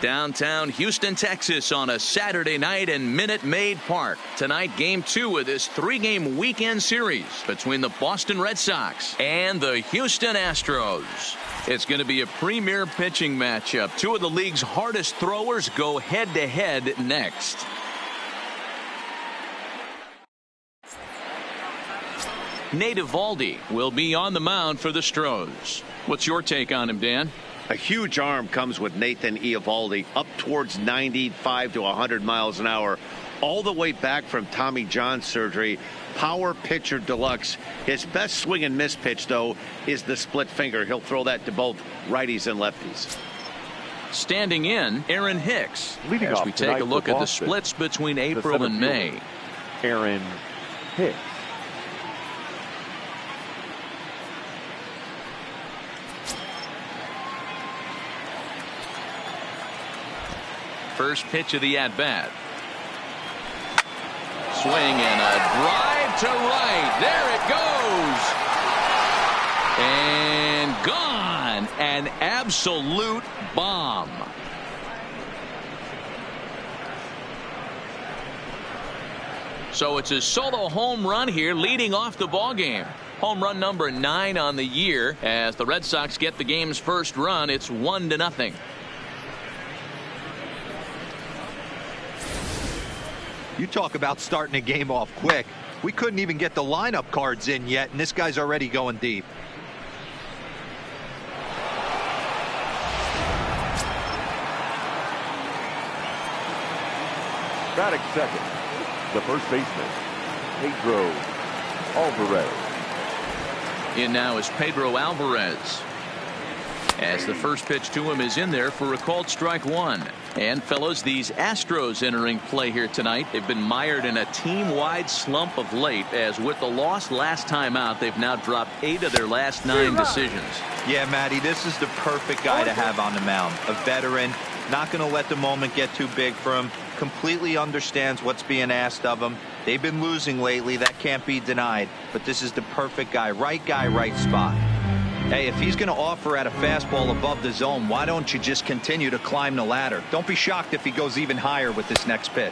Downtown Houston, Texas on a Saturday night in Minute Maid Park. Tonight, Game 2 of this 3-game weekend series between the Boston Red Sox and the Houston Astros. It's going to be a premier pitching matchup. Two of the league's hardest throwers go head-to-head next. Nate Eovaldi will be on the mound for the Stros. What's your take on him, Dan? A huge arm comes with Nathan Eovaldi, up towards 95 to 100 miles an hour, all the way back from Tommy John surgery. Power pitcher deluxe. His best swing and miss pitch, though, is the split finger. He'll throw that to both righties and lefties. Standing in, Aaron Hicks. Leading as off we take a look at the splits between April and May. Aaron Hicks. First pitch of the at-bat. Swing and a drive to right. There it goes. And gone. An absolute bomb. So it's a solo home run here leading off the ballgame. Home run number 9 on the year as the Red Sox get the game's first run. It's 1-0. You talk about starting a game off quick. We couldn't even get the lineup cards in yet, and this guy's already going deep. Batting second, the first baseman, Pedro Alvarez. In now is Pedro Alvarez. As the first pitch to him is in there for a called strike 1. And fellows, these Astros entering play here tonight. They've been mired in a team-wide slump of late, as with the loss last time out, they've now dropped 8 of their last 9 decisions. Yeah, Matty, this is the perfect guy to have on the mound. A veteran, not going to let the moment get too big for him, completely understands what's being asked of him. They've been losing lately, that can't be denied, but this is the perfect guy, right spot. Hey, if he's going to offer at a fastball above the zone, why don't you just continue to climb the ladder? Don't be shocked if he goes even higher with this next pitch.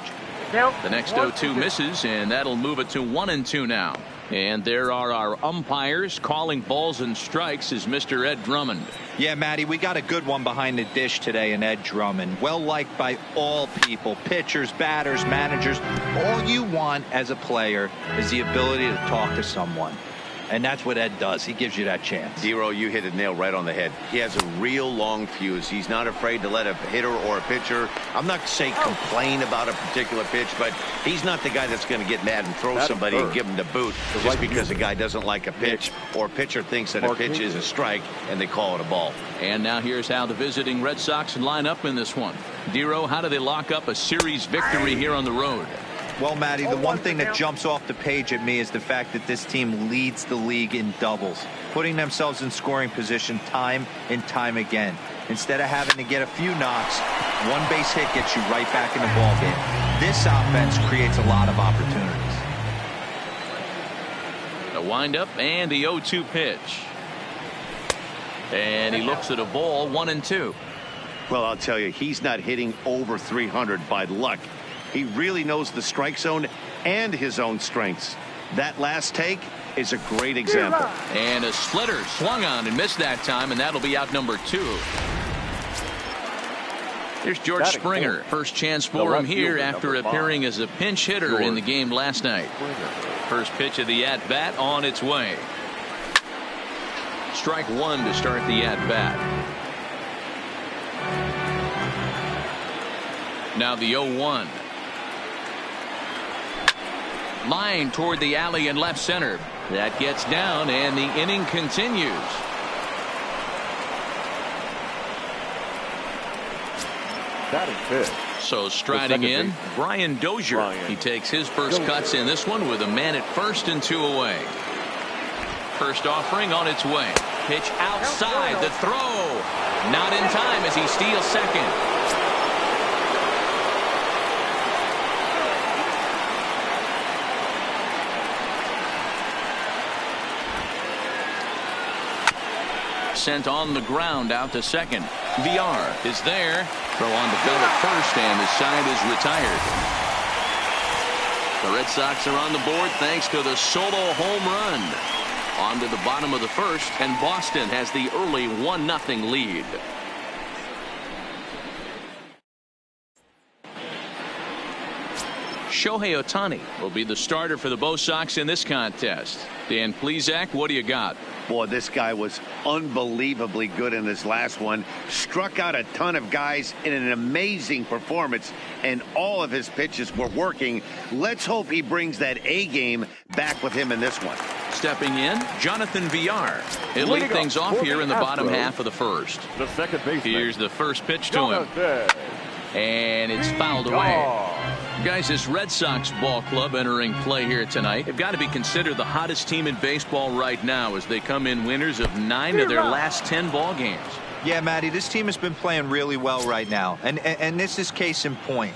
The next 0-2 misses, and that'll move it to 1-2 now. And there are our umpires calling balls and strikes is Mr. Ed Drummond. Yeah, Matty, we got a good one behind the dish today in Ed Drummond. Well liked by all people, pitchers, batters, managers. All you want as a player is the ability to talk to someone. And that's what Ed does. He gives you that chance. Zero, you hit a nail right on the head. He has a real long fuse. He's not afraid to let a hitter or a pitcher, I'm not saying complain about a particular pitch, but he's not the guy that's going to get mad and throw somebody and give him the boot just because a guy doesn't like a pitch or a pitcher thinks that a pitch is a strike and they call it a ball. And now here's how the visiting Red Sox line up in this one. Dero, how do they lock up a series victory here on the road? Well, Matty, the one thing that jumps off the page at me is the fact that this team leads the league in doubles, putting themselves in scoring position time and time again. Instead of having to get a few knocks, one base hit gets you right back in the ballgame. This offense creates a lot of opportunities. The windup and the 0-2 pitch. And he looks at a ball, 1-2. Well, I'll tell you, he's not hitting over 300 by luck. He really knows the strike zone and his own strengths. That last take is a great example. And a splitter swung on and missed that time, and that'll be out number 2. Here's George Springer. First chance for him here after appearing as a pinch hitter in the game last night. First pitch of the at-bat on its way. Strike 1 to start the at-bat. Now the 0-1. Line toward the alley in left center. That gets down, and the inning continues. So striding in, Brian Dozier. He takes his first cuts in this one with a man at first and 2 away. First offering on its way. Pitch outside, the throw. Not in time as he steals second. sent on the ground out to second. VR is there. Throw on to Bell at first, and the side is retired. The Red Sox are on the board thanks to the solo home run. On to the bottom of the first, and Boston has the early 1-0 lead. Shohei Ohtani will be the starter for the Bo Sox in this contest. Dan Plesac, what do you got? Boy, this guy was unbelievably good in this last one. Struck out a ton of guys in an amazing performance, and all of his pitches were working. Let's hope he brings that A game back with him in this one. Stepping in, Jonathan VR. He'll lead things off here in the bottom half of the first. The second baseman. Here's the first pitch to him. And it's fouled away. Guys, this Red Sox ball club entering play here tonight have got to be considered the hottest team in baseball right now as they come in winners of 9 of their last 10 ball games. Yeah, Matty, this team has been playing really well right now, and this is case in point.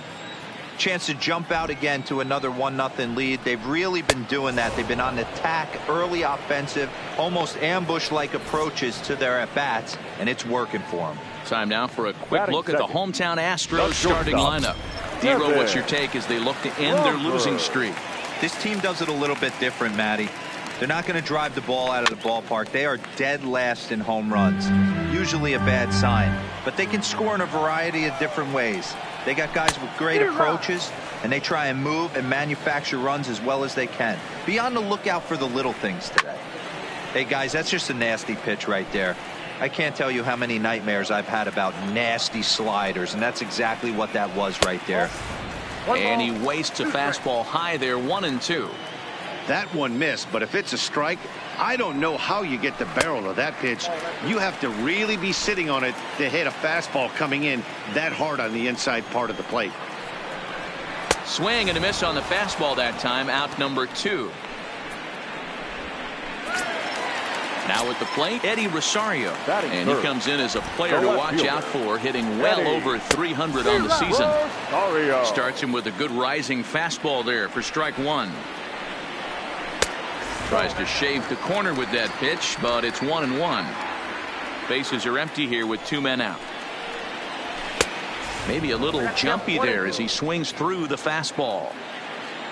Chance to jump out again to another 1-0 lead. They've really been doing that. They've been on attack, early offensive, almost ambush-like approaches to their at-bats, and it's working for them. Time now for a quick look at the hometown Astros starting lineup. Dero, what's your take as they look to end their losing streak? This team does it a little bit different, Matty. They're not going to drive the ball out of the ballpark. They are dead last in home runs. Usually a bad sign. But they can score in a variety of different ways. They got guys with great approaches, and they try and move and manufacture runs as well as they can. Be on the lookout for the little things today. Hey, guys, that's just a nasty pitch right there. I can't tell you how many nightmares I've had about nasty sliders, and that's exactly what that was right there. And he wastes a fastball high there, 1-2. That one missed, but if it's a strike, I don't know how you get the barrel of that pitch. You have to really be sitting on it to hit a fastball coming in that hard on the inside part of the plate. Swing and a miss on the fastball that time, out number 2. Now at the plate, Eddie Rosario. And he comes in as a player to watch out for, hitting well over 300 on the season. Starts him with a good rising fastball there for strike 1. Tries to shave the corner with that pitch, but it's 1-1. Bases are empty here with 2 men out. Maybe a little jumpy there as he swings through the fastball.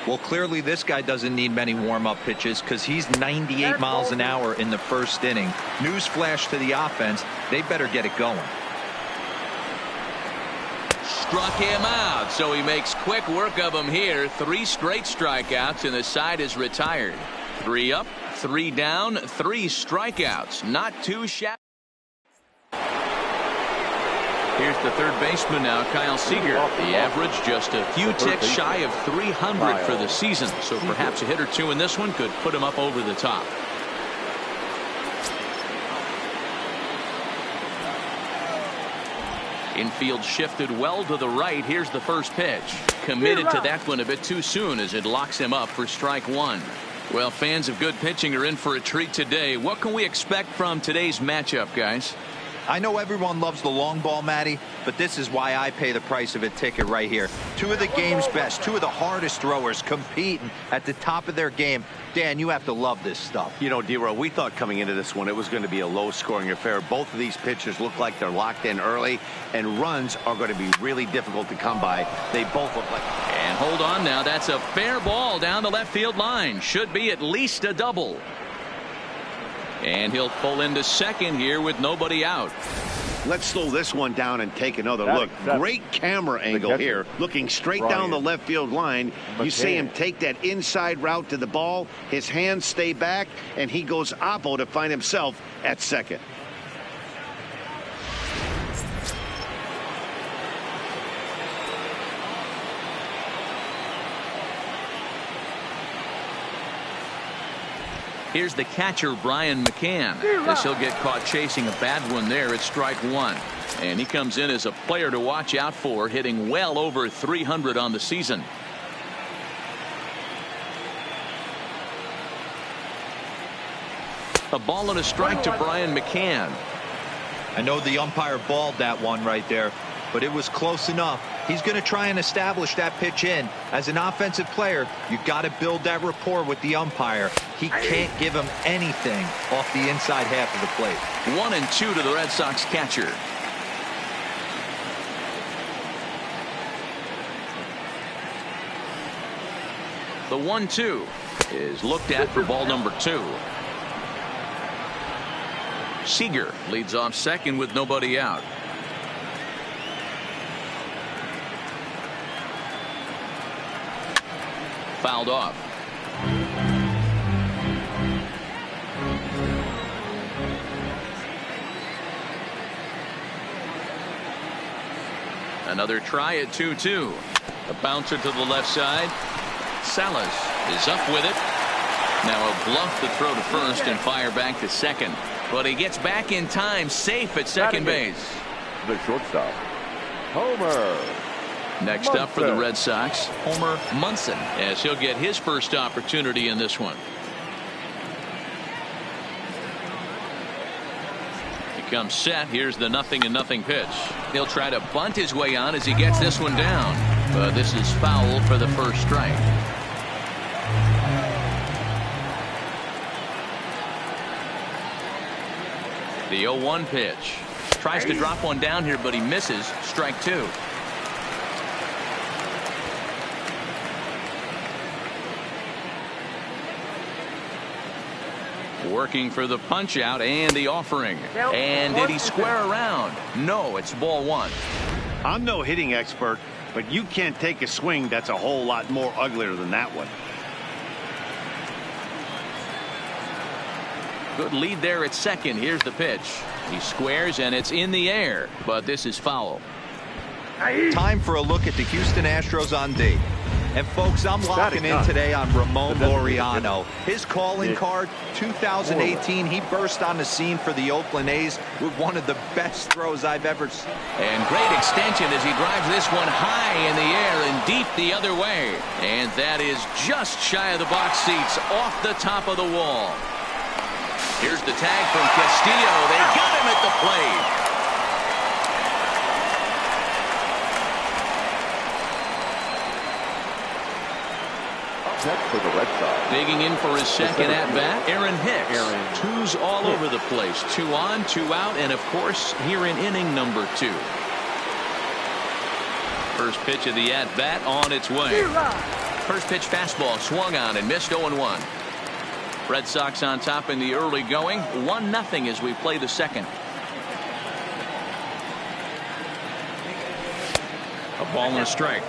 Well, clearly this guy doesn't need many warm-up pitches because he's 98 miles an hour in the first inning. Newsflash to the offense, they better get it going. Struck him out, so he makes quick work of him here. 3 straight strikeouts, and the side is retired. 3 up, 3 down, 3 strikeouts. Not too shabby. Here's the third baseman now, Kyle Seager. The average just a few ticks shy of 300 for the season, so perhaps a hit or 2 in this one could put him up over the top. Infield shifted well to the right. Here's the first pitch. Committed to that one a bit too soon as it locks him up for strike 1. Well, fans of good pitching are in for a treat today. What can we expect from today's matchup, guys? I know everyone loves the long ball, Matty, but this is why I pay the price of a ticket right here. 2 of the game's best, 2 of the hardest throwers competing at the top of their game. Dan, you have to love this stuff. You know, D-Row, we thought coming into this one it was going to be a low-scoring affair. Both of these pitchers look like they're locked in early, and runs are going to be really difficult to come by. They both look like... And hold on now, that's a fair ball down the left field line. Should be at least a double. And he'll pull into second here with nobody out. Let's slow this one down and take another look. Great camera angle here, looking straight down the left field line. You see him take that inside route to the ball. His hands stay back, and he goes oppo to find himself at second. Here's the catcher, Brian McCann, as he'll get caught chasing a bad one there at strike 1. And he comes in as a player to watch out for, hitting well over 300 on the season. A ball and a strike to Brian McCann. I know the umpire balled that one right there, but it was close enough. He's going to try and establish that pitch in. As an offensive player, you've got to build that rapport with the umpire. He can't give him anything off the inside half of the plate. 1-2 to the Red Sox catcher. The 1-2 is looked at for ball number 2. Seager leads off second with nobody out. Fouled off. Another try at 2-2. A bouncer to the left side. Salas is up with it. Now a bluff to throw to first and fire back to second. But he gets back in time, safe at second base. The shortstop, Homer. Next up for the Red Sox, Homer Munson, as he'll get his first opportunity in this one. He comes set. Here's the 0-0 pitch. He'll try to bunt his way on as he gets this one down. But this is foul for the first strike. The 0-1 pitch. Tries to drop one down here, but he misses. Strike 2. Working for the punch out and the offering. And did he square around? No, it's ball 1. I'm no hitting expert, but you can't take a swing that's a whole lot more uglier than that one. Good lead there at second. Here's the pitch. He squares and it's in the air, but this is foul. Time for a look at the Houston Astros on date. And folks, I'm locking in today on Ramon Laureano. His calling card, 2018, he burst on the scene for the Oakland A's with one of the best throws I've ever seen. And great extension as he drives this one high in the air and deep the other way. And that is just shy of the box seats, off the top of the wall. Here's the tag from Castillo. They got him at the plate. Next for the Red Sox. Digging in for his second at-bat, Aaron Hicks. Twos all over the place. 2 on, 2 out, and of course, here in inning number 2. First pitch of the at-bat on its way. First pitch fastball swung on and missed 0-1. Red Sox on top in the early going. 1-0 as we play the second. A ball and a strike.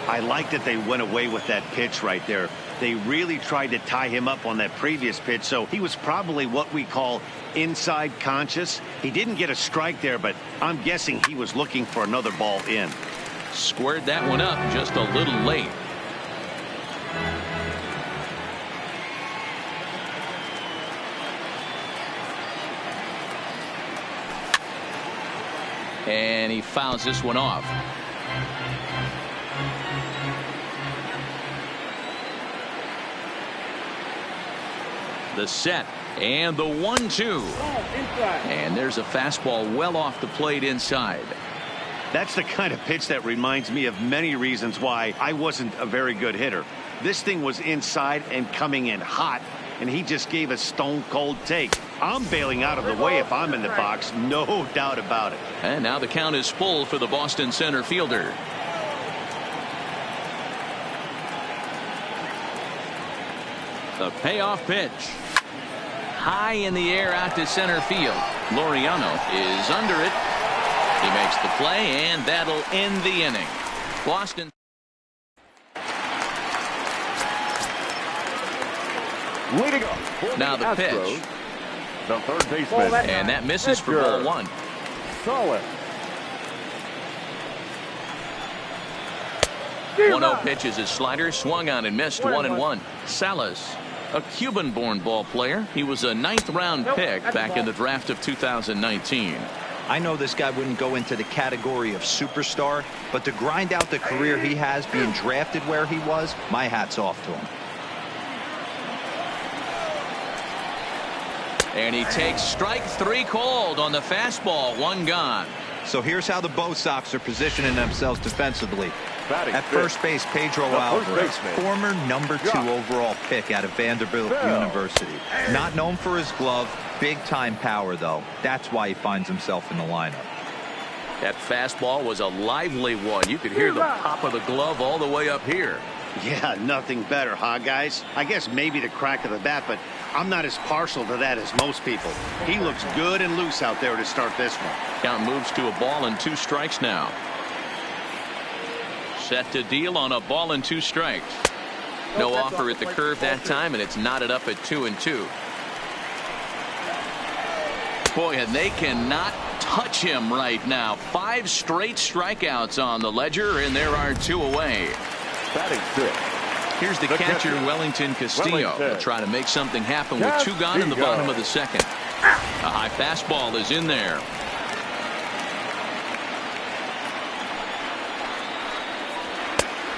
I like that they went away with that pitch right there. They really tried to tie him up on that previous pitch, so he was probably what we call inside conscious. He didn't get a strike there, but I'm guessing he was looking for another ball in. Squared that one up just a little late. And he fouls this one off. The set and the 1-2. And there's a fastball well off the plate inside. That's the kind of pitch that reminds me of many reasons why I wasn't a very good hitter. This thing was inside and coming in hot, and he just gave a stone cold take. I'm bailing out of the way if I'm in the box, no doubt about it. And now the count is full for the Boston center fielder. The payoff pitch. High in the air out to center field. Laureano is under it. He makes the play, and that'll end the inning. Boston. Leading up for Now the Astros, pitch. the third baseman. And that misses for ball 1. Solid. 1-0 pitch is his slider, swung on and missed. 1-1. Salas, a Cuban-born ball player. He was a 9th-round pick back in the draft of 2019. I know this guy wouldn't go into the category of superstar, but to grind out the career he has being drafted where he was, my hat's off to him. And he takes strike 3 called on the fastball. 1 gone. So here's how the Bo Sox are positioning themselves defensively. At first base, Pedro Alvarez, former #2 overall pick out of Vanderbilt University. Not known for his glove, big-time power, though. That's why he finds himself in the lineup. That fastball was a lively one. You could hear the pop of the glove all the way up here. Yeah, nothing better, huh, guys? I guess maybe the crack of the bat, but I'm not as partial to that as most people. He looks good and loose out there to start this one. Count moves to a ball and 2 strikes now. Set to deal on a ball and 2 strikes. No offer at the curve that time, and it's knotted up at 2-2. Boy, and they cannot touch him right now. 5 straight strikeouts on the ledger, and there are 2 away. Here's the catcher, Wellington Castillo. He'll try to make something happen with 2 gone in the bottom of the second. A high fastball is in there.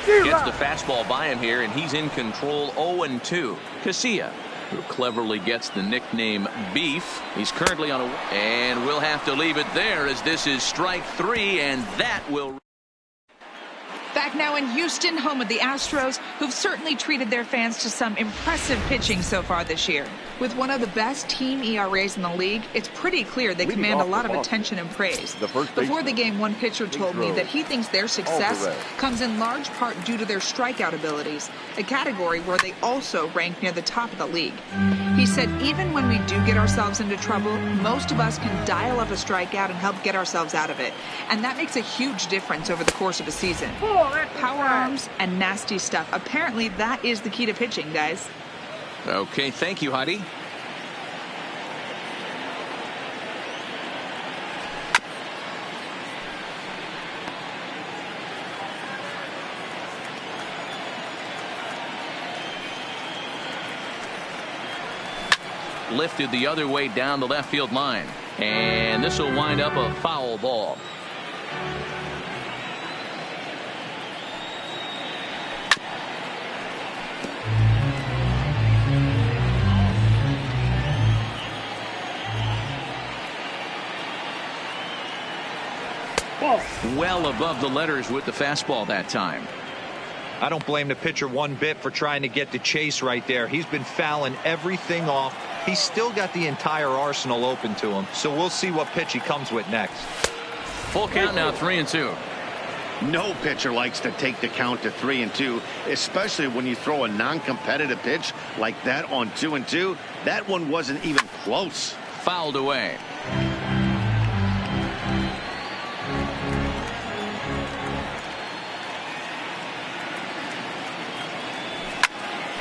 Gets the fastball by him here, and he's in control. 0-2. Casilla, who cleverly gets the nickname Beef. He's currently on a... And we'll have to leave it there, as this is strike 3, and that will... Back now in Houston, home of the Astros, who've certainly treated their fans to some impressive pitching so far this year. With one of the best team ERAs in the league, it's pretty clear they command a lot of attention and praise. Before the game, one pitcher told me that he thinks their success comes in large part due to their strikeout abilities, a category where they also rank near the top of the league. He said even when we do get ourselves into trouble, most of us can dial up a strikeout and help get ourselves out of it. And that makes a huge difference over the course of a season. Power arms and nasty stuff. Apparently that is the key to pitching, guys. Okay, thank you, Heidi. Lifted the other way down the left field line, and this will wind up a foul ball. Well above the letters with the fastball that time. I don't blame the pitcher one bit for trying to get the chase right there. He's been fouling everything off. He's still got the entire arsenal open to him, so we'll see what pitch he comes with next. Full count now, 3-2. No pitcher likes to take the count to 3-2, especially when you throw a non-competitive pitch like that on 2-2. That one wasn't even close. Fouled away.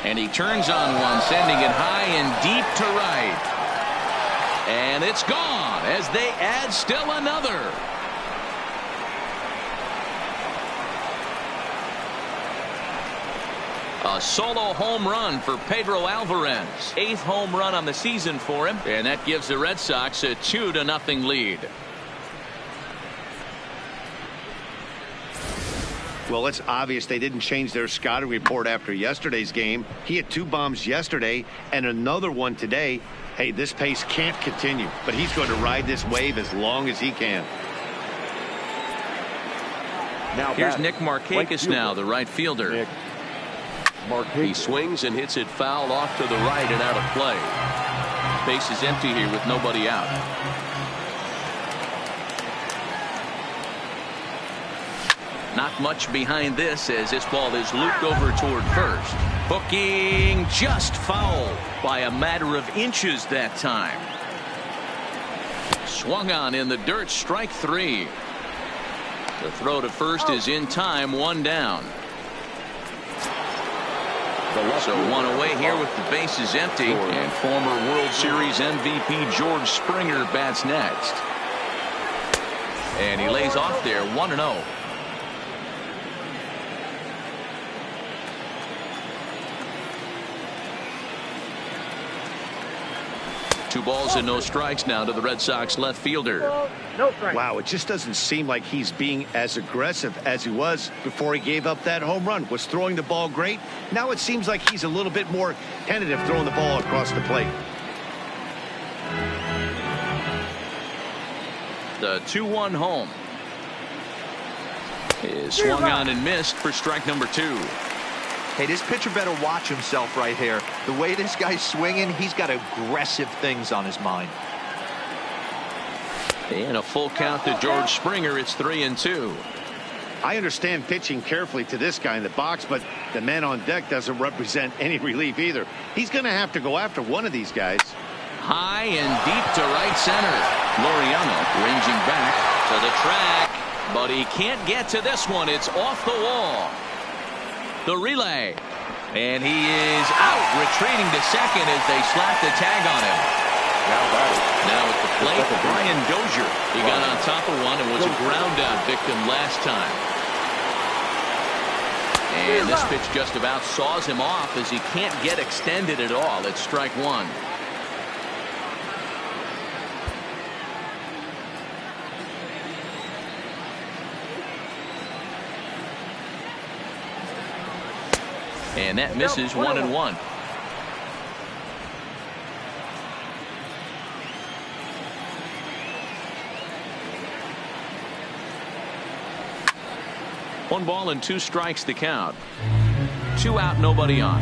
And he turns on one, sending it high and deep to right. And it's gone as they add still another. A solo home run for Pedro Alvarez. 8th home run on the season for him. And that gives the Red Sox a 2-0 lead. Well, it's obvious they didn't change their scouting report after yesterday's game. He had 2 bombs yesterday and another one today. Hey, this pace can't continue, but he's going to ride this wave as long as he can. Now here's Nick Markakis now, the right fielder. He swings and hits it foul off to the right and out of play. Base is empty here with nobody out. Not much behind this as this ball is looped over toward first. Hooking just foul by a matter of inches that time. Swung on in the dirt, strike 3. The throw to first is in time, 1 down. So 1 away here with the bases empty, and former World Series MVP George Springer bats next. And he lays off there, 1-0. 2 balls and no strikes now to the Red Sox left fielder. Wow, it just doesn't seem like he's being as aggressive as he was before he gave up that home run. Was throwing the ball great. Now it seems like he's a little bit more tentative throwing the ball across the plate. The 2-1 home is swung on and missed for strike number 2. Hey, this pitcher better watch himself right here. The way this guy's swinging, he's got aggressive things on his mind. And a full count to George Springer. It's 3-2. I understand pitching carefully to this guy in the box, but the man on deck doesn't represent any relief either. He's going to have to go after one of these guys. High and deep to right center. Laureano ranging back to the track, but he can't get to this one. It's off the wall. The relay, and he is out, retreating to second as they slap the tag on him. Now at the plate, Brian Dozier. He got on top of one and was a ground out victim last time. And this pitch just about saws him off as he can't get extended at all. It's strike 1. And that misses 1-1. One ball and 2 strikes to count. 2 out, nobody on.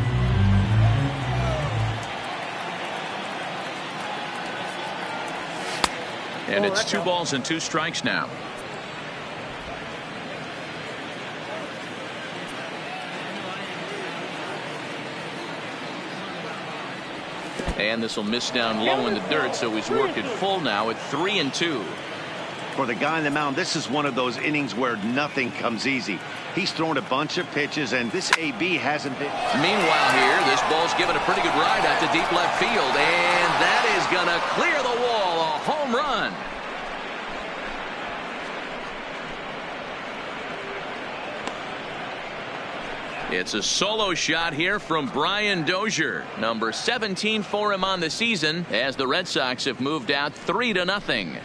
And it's 2 balls and 2 strikes now. And this will miss down low in the dirt, so he's worked it full now at 3-2. For the guy on the mound, this is one of those innings where nothing comes easy. He's thrown a bunch of pitches, and this AB hasn't been. Meanwhile here, this ball's given a pretty good ride out to deep left field, and that is going to clear the wall. A home run. It's a solo shot here from Brian Dozier, number 17 for him on the season, as the Red Sox have moved out 3-0.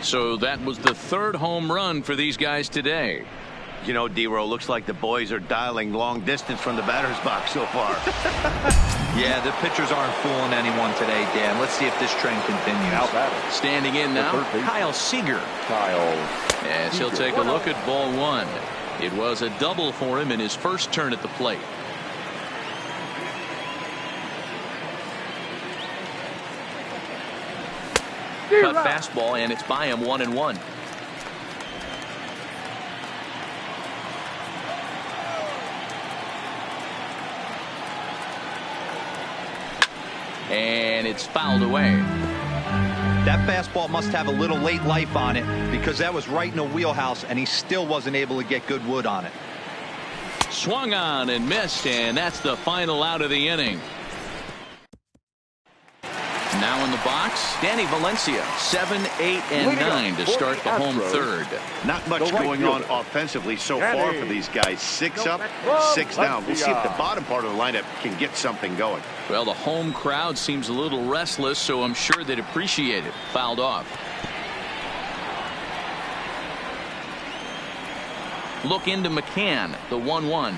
So that was the 3rd home run for these guys today. You know, D-Row, looks like the boys are dialing long distance from the batter's box so far. Yeah, the pitchers aren't fooling anyone today, Dan. Let's see if this trend continues. Standing in now, Kyle Seager. As he'll take a look at ball 1. It was a double for him in his first turn at the plate. Cut fastball, and it's by him 1-1. And it's fouled away. That fastball must have a little late life on it, because that was right in the wheelhouse, and he still wasn't able to get good wood on it. Swung on and missed, and that's the final out of the inning. Now in the box, Danny Valencia, 7, 8, and 9 to start the home 3rd. Not much going on offensively so far for these guys. 6 up, 6 down. We'll see if the bottom part of the lineup can get something going. Well, the home crowd seems a little restless, so I'm sure they'd appreciate it. Fouled off. Look into McCann. The 1-1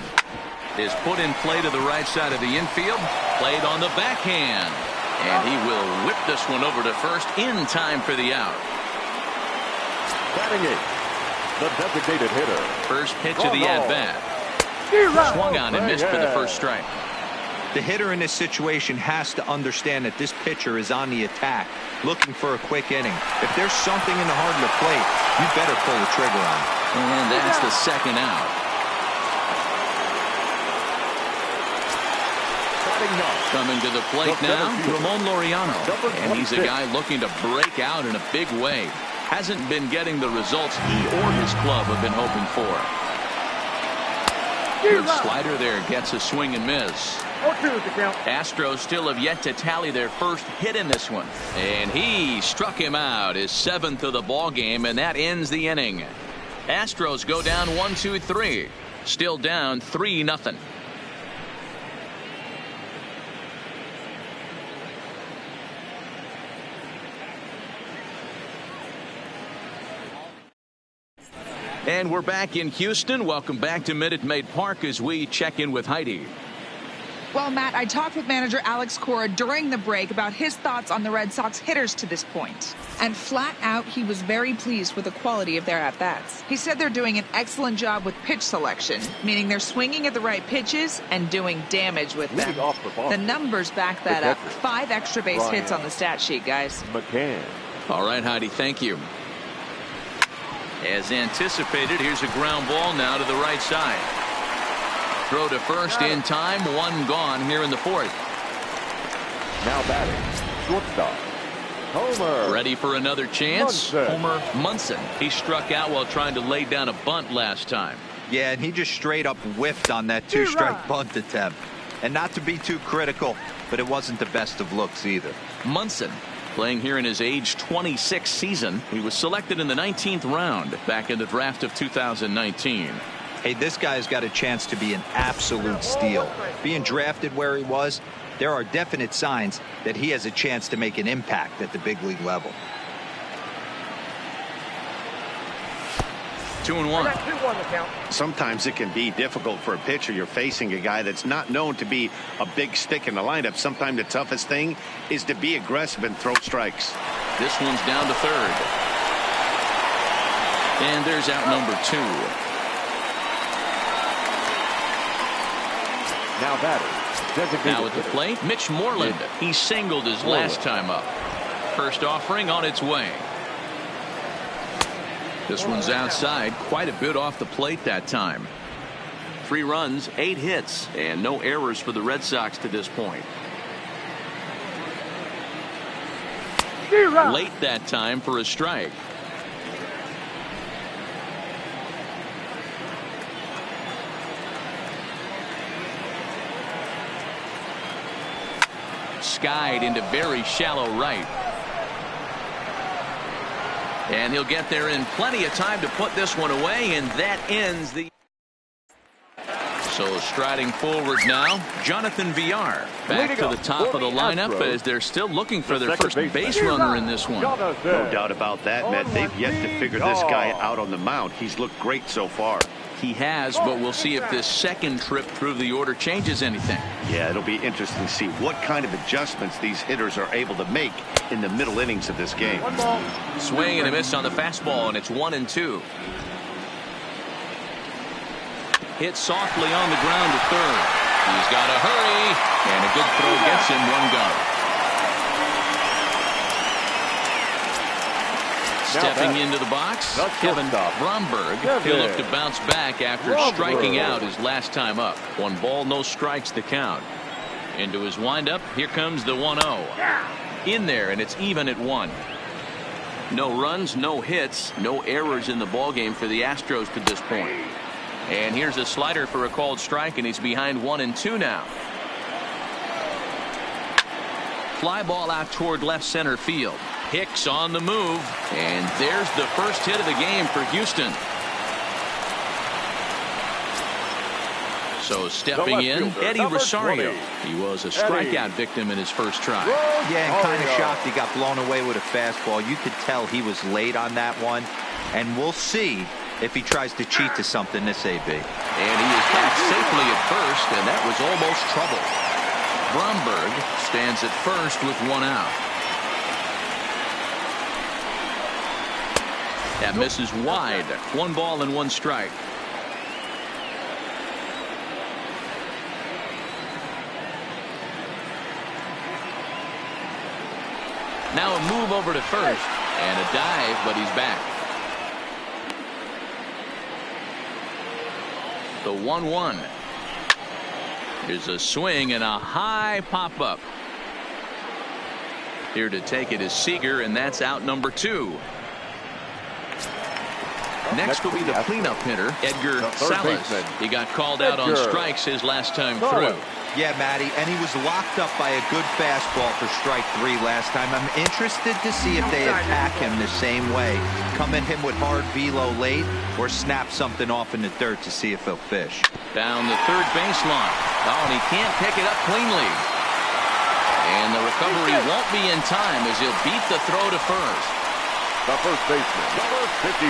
is put in play to the right side of the infield. Played on the backhand. And he will whip this one over to first in time for the out. Batting 8, the designated hitter. First pitch of the at-bat. Swung on and missed for the first strike. The hitter in this situation has to understand that this pitcher is on the attack, looking for a quick inning. If there's something in the heart of the plate, you better pull the trigger on it. And that's the second out. Coming to the plate now, Ramon Laureano. And he's a guy looking to break out in a big way. Hasn't been getting the results he or his club have been hoping for. Good slider there, gets a swing and miss. Astros still have yet to tally their first hit in this one. And he struck him out, his 7th of the ball game, and that ends the inning. Astros go down 1-2-3. Still down 3-0. And we're back in Houston. Welcome back to Minute Maid Park as we check in with Heidi. Well, Matt, I talked with manager Alex Cora during the break about his thoughts on the Red Sox hitters to this point. And flat out, he was very pleased with the quality of their at-bats. He said they're doing an excellent job with pitch selection, meaning they're swinging at the right pitches and doing damage with them. The numbers back that up. 5 extra base hits on the stat sheet, guys. McCann. All right, Heidi, thank you. As anticipated, here's a ground ball now to the right side. Throw to first in time, 1 gone here in the 4th. Now batting, shortstop, Homer. Ready for another chance? Munson. Homer Munson. He struck out while trying to lay down a bunt last time. Yeah, and he just straight up whiffed on that 2-strike bunt attempt. And not to be too critical, but it wasn't the best of looks either. Munson playing here in his age 26 season. He was selected in the 19th round back in the draft of 2019. Hey, this guy's got a chance to be an absolute steal. Being drafted where he was, there are definite signs that he has a chance to make an impact at the big league level. 2-1. Sometimes it can be difficult for a pitcher. You're facing a guy that's not known to be a big stick in the lineup. Sometimes the toughest thing is to be aggressive and throw strikes. This one's down to third. And there's out number 2. Now batting, Now at the plate, Mitch Moreland. He singled his last time up. First offering on its way. This one's outside, quite a bit off the plate that time. 3 runs, 8 hits, and no errors for the Red Sox to this point. Late that time for a strike. Skied into very shallow right. And he'll get there in plenty of time to put this one away, and that ends the... So striding forward now, Jonathan Villar back to the top of the lineup as they're still looking for their first base runner in this one. No doubt about that, Matt. They've yet to figure this guy out on the mound. He's looked great so far. He has, but we'll see if this second trip through the order changes anything. Yeah, it'll be interesting to see what kind of adjustments these hitters are able to make in the middle innings of this game. Swing and a miss on the fastball, and it's 1-2. Hit softly on the ground to third. He's got to hurry, and a good throw gets him 1 gone. Stepping into the box, Kevin Bromberg. He'll look to bounce back after striking out his last time up. 1 ball, no strikes to count. Into his windup, here comes the 1-0. In there, and it's even at 1. No runs, no hits, no errors in the ballgame for the Astros to this point. And here's a slider for a called strike, and he's behind 1-2 now. Fly ball out toward left center field. Hicks on the move, and there's the first hit of the game for Houston. So stepping in, Eddie Rosario. He was a strikeout victim in his first try. Yeah, and kind of shocked he got blown away with a fastball. You could tell he was late on that one, and we'll see if he tries to cheat to something this AB. And he is back safely at first, and that was almost trouble. Bromberg stands at first with 1 out. That misses wide. 1 ball and 1 strike. Now a move over to first and a dive, but he's back. The 1-1. Here's a swing and a high pop up. Here to take it is Seager, and that's out number 2. Next will be the cleanup hitter, Edgar Salas. He got called out on strikes his last time through. Yeah, Matty, and he was locked up by a good fastball for strike 3 last time. I'm interested to see if they attack him the same way. Come at him with hard velo late or snap something off in the dirt to see if he'll fish. Down the third baseline. Oh, and he can't pick it up cleanly. And the recovery won't be in time as he'll beat the throw to first. The first baseman, number 55,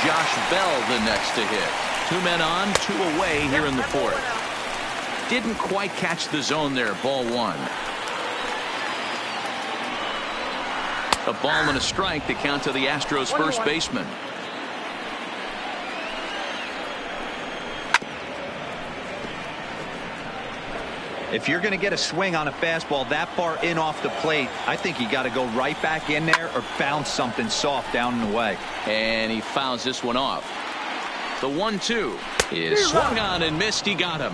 Josh Bell the next to hit. 2 men on, 2 away here in the 4th. Didn't quite catch the zone there. Ball 1. A ball and a strike to count to the Astros first baseman. If you're going to get a swing on a fastball that far in off the plate, I think you got to go right back in there or bounce something soft down and away. And he fouls this one off. The 1-2 is swung on and missed. He got him.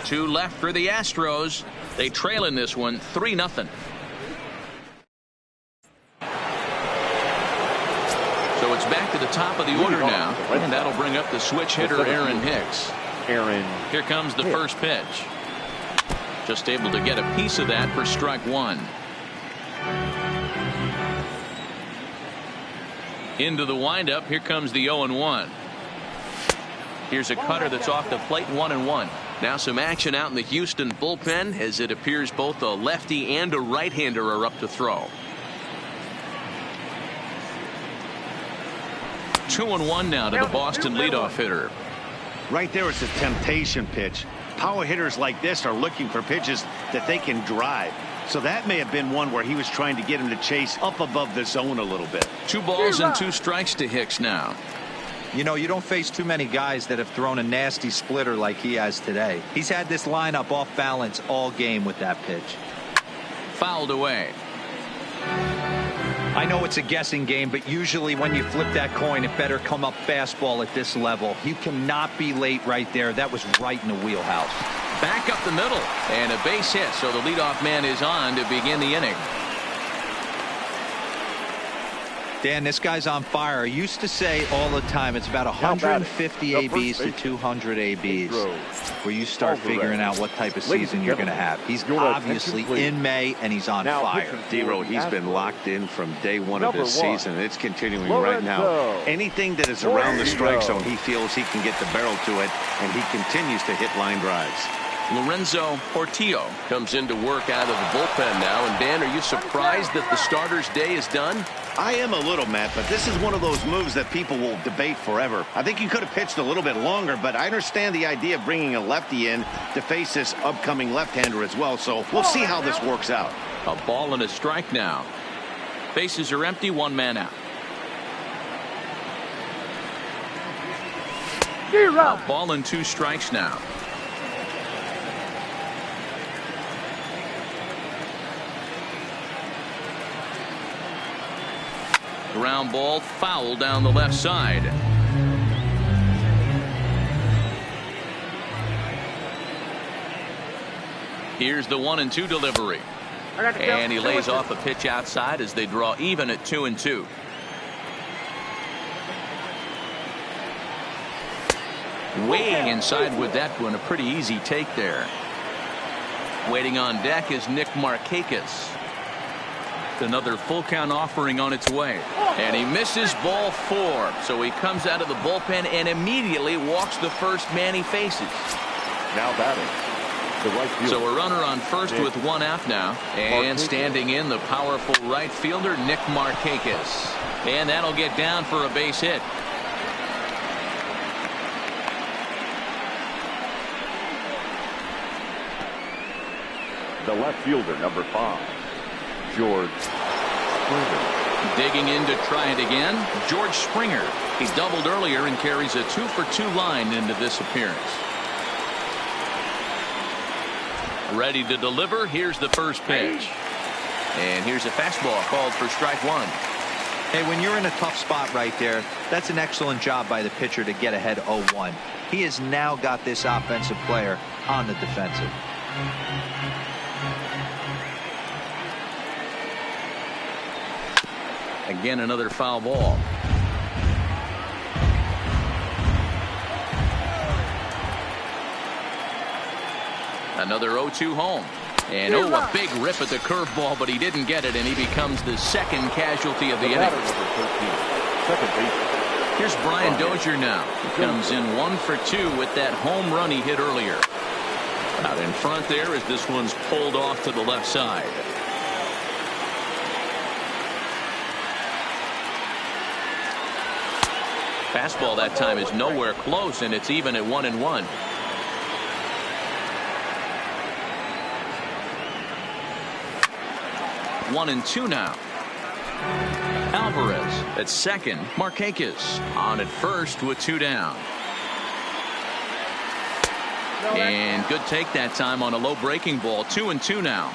2 left for the Astros. They trail in this one 3-0. So it's back to the top of the order now, and that'll bring up the switch hitter Aaron Hicks. Here comes the first pitch. Just able to get a piece of that for strike 1. Into the windup. Here comes the 0-1. Here's a cutter that's off the plate. 1-1. Now some action out in the Houston bullpen, as it appears both a lefty and a right-hander are up to throw. 2-1 now to the Boston leadoff hitter. Right there, it's a temptation pitch. Power hitters like this are looking for pitches that they can drive. So that may have been one where he was trying to get him to chase up above the zone a little bit. 2 balls and 2 strikes to Hicks now. You know, you don't face too many guys that have thrown a nasty splitter like he has today. He's had this lineup off balance all game with that pitch. Fouled away. I know it's a guessing game, but usually when you flip that coin, it better come up fastball at this level. You cannot be late right there. That was right in the wheelhouse. Back up the middle and a base hit, so the leadoff man is on to begin the inning. Dan, this guy's on fire. I used to say all the time it's about 150 ABs to 200 ABs where you start figuring out what type of season you're going to have. He's obviously in May and he's on fire. D-Row, he's been locked in from day 1 of this season. It's continuing right now. Anything that is around the strike zone, he feels he can get the barrel to it, and he continues to hit line drives. Lorenzo Portillo comes into work out of the bullpen now. And Dan, are you surprised that the starter's day is done? I am a little, Matt, but this is one of those moves that people will debate forever. I think he could have pitched a little bit longer, but I understand the idea of bringing a lefty in to face this upcoming left-hander as well. So we'll see how this works out. A ball and a strike now. Bases are empty. 1 man out. A ball and 2 strikes now. Ground ball foul down the left side. Here's the 1-2 delivery. And he lays off a pitch outside as they draw even at 2-2. Weighing inside with that one, a pretty easy take there. Waiting on deck is Nick Markakis. Another full count offering on its way, and he misses ball 4, so he comes out of the bullpen and immediately walks the first man he faces. Now batting, the right fielder. So a runner on first with 1 out now, and standing in the powerful right fielder Nick Markakis, and that'll get down for a base hit. The left fielder, number 5. George Springer. Digging in to try it again, George Springer. He doubled earlier and carries a 2-for-2 line into this appearance. Ready to deliver. Here's the first pitch. And here's a fastball called for strike 1. Hey, when you're in a tough spot right there, that's an excellent job by the pitcher to get ahead 0-1. He has now got this offensive player on the defensive. Again, another foul ball. Another 0-2 home. And a big rip at the curveball, but he didn't get it, and he becomes the second casualty of the inning. Here's Brian Dozier now. He comes in 1 for 2 with that home run he hit earlier. Out in front there as this one's pulled off to the left side. Fastball that time is nowhere close, and it's even at 1-1. One and two now. Alvarez at second. Markakis on at first with 2 down. And good take that time on a low breaking ball. 2-2 now.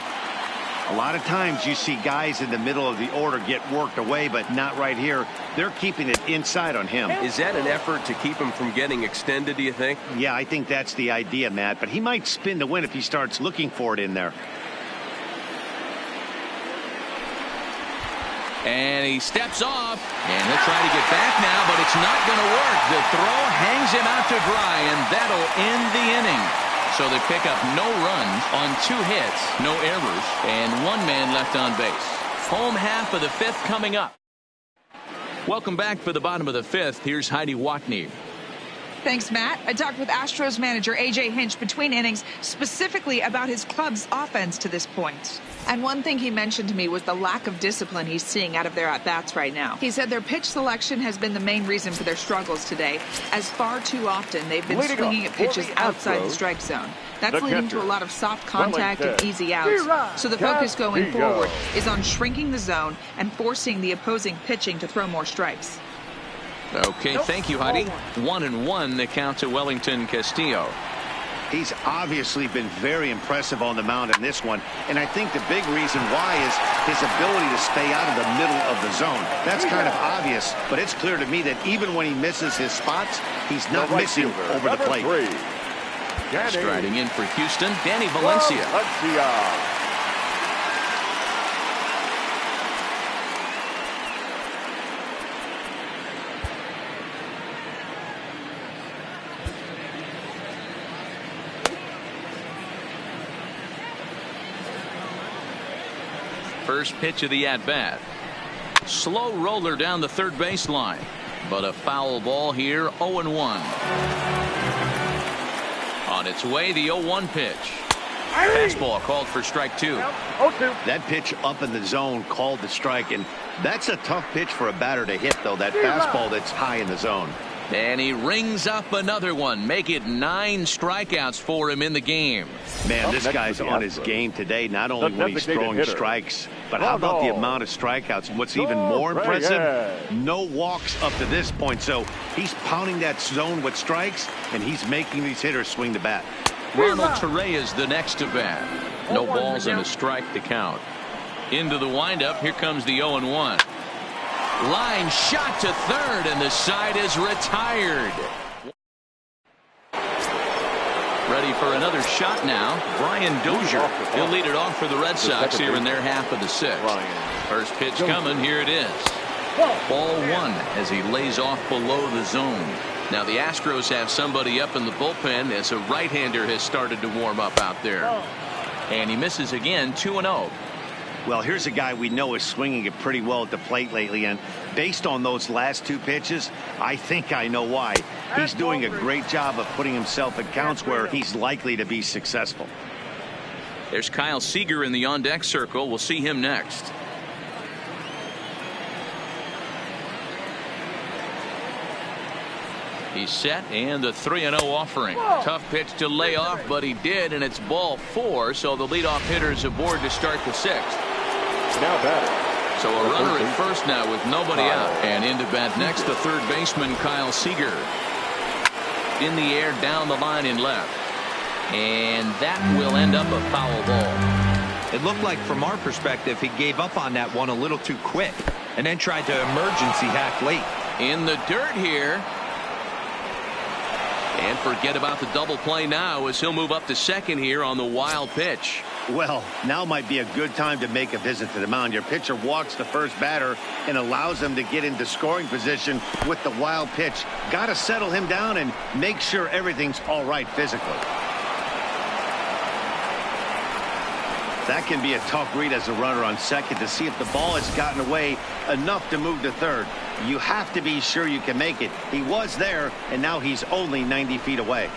A lot of times you see guys in the middle of the order get worked away, but not right here. They're keeping it inside on him. Is that an effort to keep him from getting extended, do you think? Yeah, I think that's the idea, Matt. But he might spin to win if he starts looking for it in there. And he steps off, and he'll try to get back now, but it's not going to work. The throw hangs him out to dry, and that'll end the inning. So they pick up no runs on 2 hits, no errors, and 1 man left on base. Home half of the 5th coming up. Welcome back for the bottom of the 5th. Here's Heidi Watney. Thanks, Matt. I talked with Astros manager A.J. Hinch between innings specifically about his club's offense to this point. And one thing he mentioned to me was the lack of discipline he's seeing out of their at-bats right now. He said their pitch selection has been the main reason for their struggles today, as far too often they've been swinging at pitches outside the strike zone. That's leading to a lot of soft contact and easy outs. So the focus going forward is on shrinking the zone and forcing the opposing pitching to throw more strikes. Okay, thank you, Heidi. 1-1 the count to Wellington Castillo. He's obviously been very impressive on the mound in this one, and I think the big reason why is his ability to stay out of the middle of the zone. That's kind of obvious, but it's clear to me that even when he misses his spots, he's not missing over the plate. Striding in for Houston, Danny Valencia. First pitch of the at-bat. Slow roller down the third baseline, but a foul ball here. 0-1. On its way, the 0-1 pitch. Fastball called for strike 2. That pitch up in the zone called the strike, and that's a tough pitch for a batter to hit, though, that fastball that's high in the zone. And he rings up another one. Make it 9 strikeouts for him in the game. Man, this guy's on his game today, not only when he's throwing strikes, but how about the amount of strikeouts? And what's even more impressive, no walks up to this point. So he's pounding that zone with strikes, and he's making these hitters swing the bat. Ronald Torreyes the next to bat. No balls and a strike to count. Into the windup. Here comes the 0-1. Line shot to third, and the side is retired. Ready for another shot now. Brian Dozier. He'll lead it off for the Red Sox here in their half of the 6th. First pitch coming. Here it is. Ball 1 as he lays off below the zone. Now the Astros have somebody up in the bullpen as a right-hander has started to warm up out there. And he misses again. 2-0. Well, here's a guy we know is swinging it pretty well at the plate lately, and based on those last 2 pitches, I think I know why. He's doing a great job of putting himself in counts where he's likely to be successful. There's Kyle Seager in the on-deck circle. We'll see him next. He's set, and the 3-0 offering. Tough pitch to lay off, but he did, and it's ball 4, so the leadoff hitter is aboard to start the 6th. Now batting. So a runner at first now with nobody out. And into bat next, the third baseman, Kyle Seager. In the air, down the line in left. And that will end up a foul ball. It looked like, from our perspective, he gave up on that one a little too quick and then tried to emergency hack late. In the dirt here. And forget about the double play now as he'll move up to second here on the wild pitch. Well, now might be a good time to make a visit to the mound. Your pitcher walks the first batter and allows him to get into scoring position with the wild pitch. Got to settle him down and make sure everything's all right physically. That can be a tough read as a runner on second to see if the ball has gotten away enough to move to third. You have to be sure you can make it. He was there, and now he's only 90 feet away.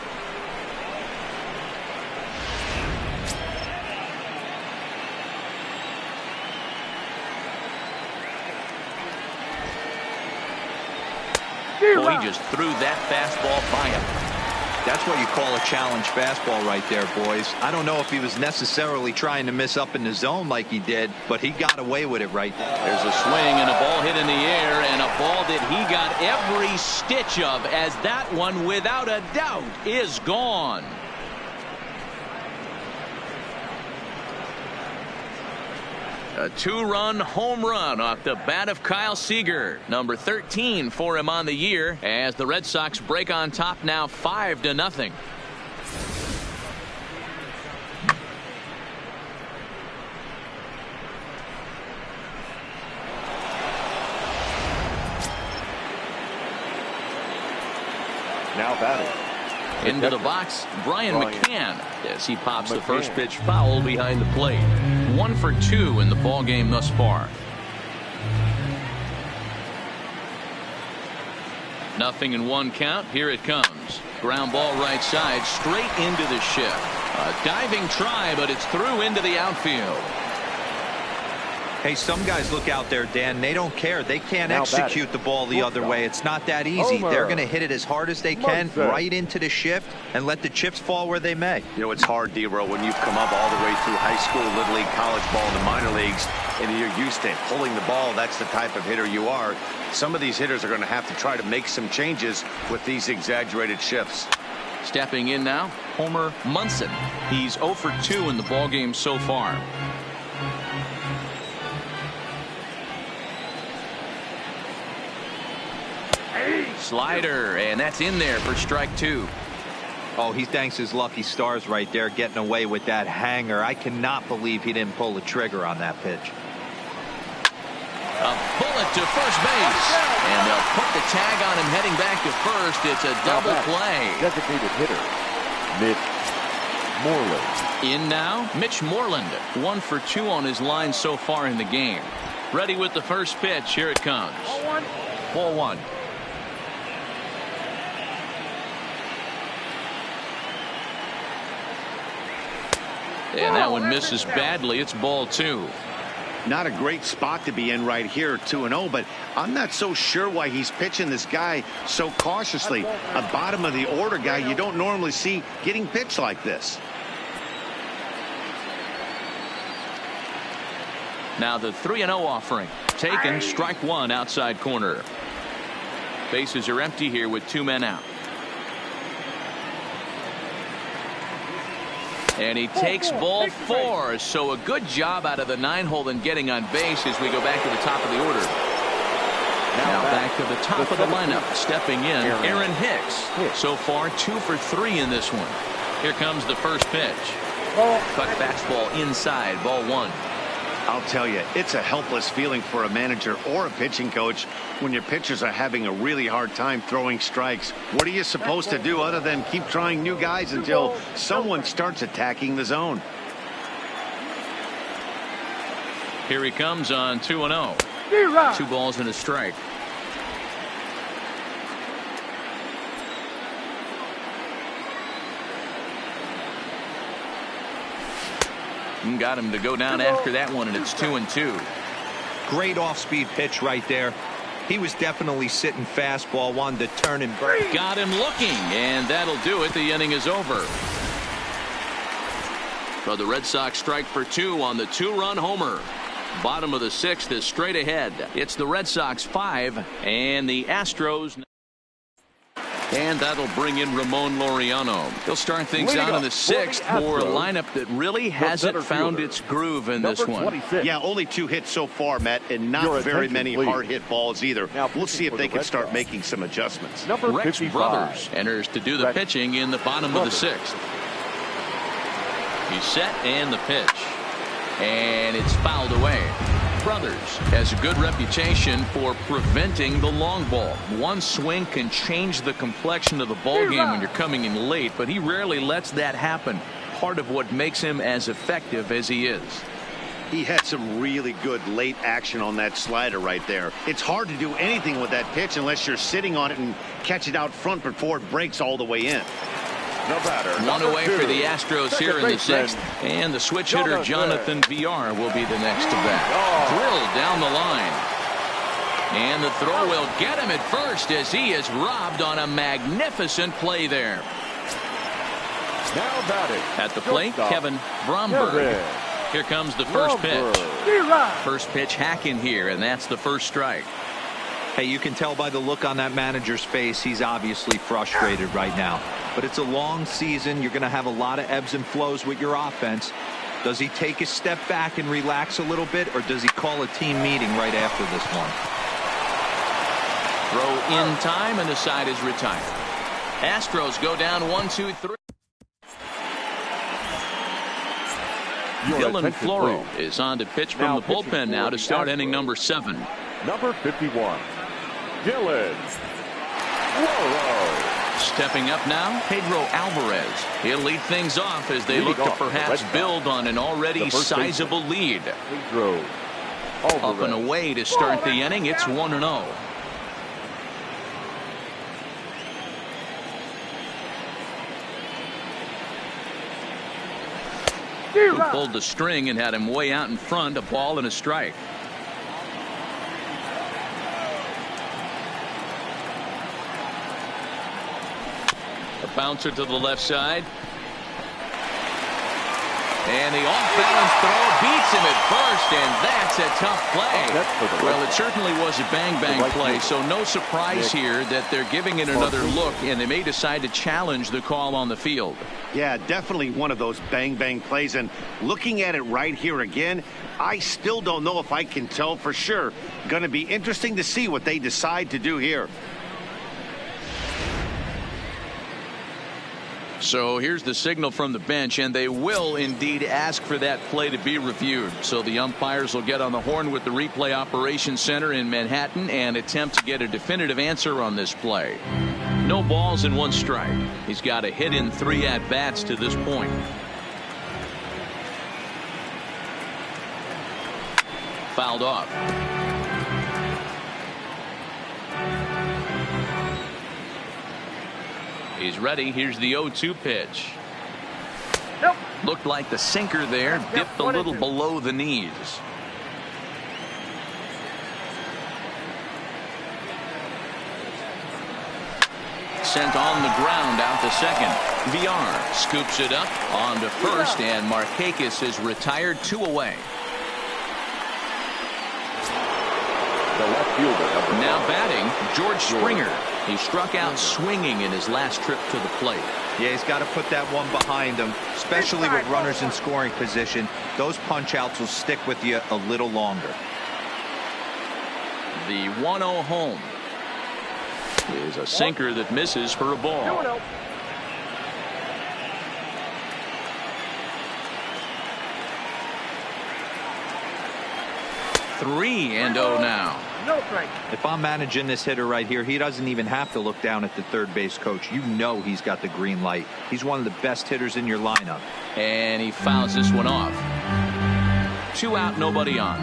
Boy, he just threw that fastball by him. That's what you call a challenge fastball right there, boys. I don't know if he was necessarily trying to miss up in the zone like he did, but he got away with it right there. There's a swing and a ball hit in the air, and a ball that he got every stitch of, as that one, without a doubt, is gone. A two-run home run off the bat of Kyle Seager. Number 13 for him on the year, as the Red Sox break on top now 5-0. Now batting. Into the box, Brian McCann, as he pops the first pitch foul behind the plate. 1 for 2 in the ball game thus far. Nothing in one count. Here it comes. Ground ball right side, straight into the shift. A diving try, but it's through into the outfield. Hey, some guys look out there, Dan. They don't care. They can't execute the ball the other way. It's not that easy. They're going to hit it as hard as they can, right into the shift, and let the chips fall where they may. You know, it's hard, D-Row, when you've come up all the way through high school, little league, college ball, and the minor leagues, and you're used to pulling the ball. That's the type of hitter you are. Some of these hitters are going to have to try to make some changes with these exaggerated shifts. Stepping in now, Homer Munson. He's 0 for 2 in the ball game so far. Slider, and that's in there for strike 2. Oh, he thanks his lucky stars right there, getting away with that hanger. I cannot believe he didn't pull the trigger on that pitch. A bullet to first base, and they'll put the tag on him heading back to first. It's a double play. Designated hitter, Mitch Moreland. In now, Mitch Moreland. 1 for 2 on his line so far in the game. Ready with the first pitch. Here it comes. Ball one. And that one misses badly. It's ball 2. Not a great spot to be in right here, 2-0, but I'm not so sure why he's pitching this guy so cautiously. A bottom of the order guy you don't normally see getting pitched like this. Now the 3-0 offering. Taken, strike 1 outside corner. Bases are empty here with 2 men out. And he takes ball 4. So a good job out of the 9-hole in getting on base as we go back to the top of the order. Now back to the top of the lineup. Stepping in, Aaron Hicks. So far 2 for 3 in this one. Here comes the first pitch. Cut fastball inside, ball 1. I'll tell you, it's a helpless feeling for a manager or a pitching coach when your pitchers are having a really hard time throwing strikes. What are you supposed to do other than keep trying new guys until someone starts attacking the zone? Here he comes on 2-0. 2 balls and a strike. Got him to go down after that one, and it's 2-2. Great off-speed pitch right there. He was definitely sitting fastball, wanted to turn and break. Got him looking, and that'll do it. The inning is over. So the Red Sox strike for 2 on the 2-run homer. Bottom of the 6th is straight ahead. It's the Red Sox 5 and the Astros. And that'll bring in Ramon Laureano. He'll start things out in the 6th for a lineup that really hasn't found its groove in this one. Yeah, only 2 hits so far, Matt, and not very many hard hit balls either. We'll see if they can start making some adjustments. Rex Brothers enters to do the pitching in the bottom of the 6th. He's set, and the pitch. And it's fouled away. Brothers has a good reputation for preventing the long ball. One swing can change the complexion of the ball game when you're coming in late, but he rarely lets that happen. Part of what makes him as effective as he is. He had some really good late action on that slider right there. It's hard to do anything with that pitch unless you're sitting on it and catch it out front before it breaks all the way in. One away for the Astros here in the 6th, and the switch hitter Jonathan VR will be the next to bat. Drilled down the line. And the throw will get him at first as he is robbed on a magnificent play there. Now batting. At the plate, Kevin Bromberg. Here comes the first pitch. First pitch hacking here, and that's the first strike. Hey, you can tell by the look on that manager's face, he's obviously frustrated right now. But it's a long season. You're going to have a lot of ebbs and flows with your offense. Does he take a step back and relax a little bit, or does he call a team meeting right after this one? Throw in time, and the side is retired. Astros go down 1-2-3. Dylan Floro is on to pitch from the bullpen now to start inning number 7. Number 51, Dylan Floro. Stepping up now, Pedro Alvarez. He'll lead things off as they look to perhaps build on an already sizable lead. Up and away to start the inning. It's 1-0. Who pulled the string and had him way out in front, a ball and a strike. A bouncer to the left side. And the off-balance throw beats him at first, and that's a tough play. Well, it certainly was a bang-bang play, so no surprise here that they're giving it another look, and they may decide to challenge the call on the field. Yeah, definitely one of those bang-bang plays, and looking at it right here again, I still don't know if I can tell for sure. Going to be interesting to see what they decide to do here. So here's the signal from the bench, and they will indeed ask for that play to be reviewed. So the umpires will get on the horn with the replay operations center in Manhattan and attempt to get a definitive answer on this play. No balls and 1 strike. He's got a hit in 3 at-bats to this point. Fouled off. He's ready. Here's the 0-2 pitch. Nope. Looked like the sinker there, dipped a little below the knees. Sent on the ground out to second. VR scoops it up on to first, and Markakis is retired 2 away. The left fielder. Now batting, George Springer. He struck out swinging in his last trip to the plate. Yeah, he's got to put that one behind him, especially with runners in scoring position. Those punch-outs will stick with you a little longer. The 1-0 home is a sinker that misses for a ball. 3-0 now. If I'm managing this hitter right here, he doesn't even have to look down at the third base coach. You know he's got the green light. He's one of the best hitters in your lineup. And he fouls this one off. 2 out, nobody on.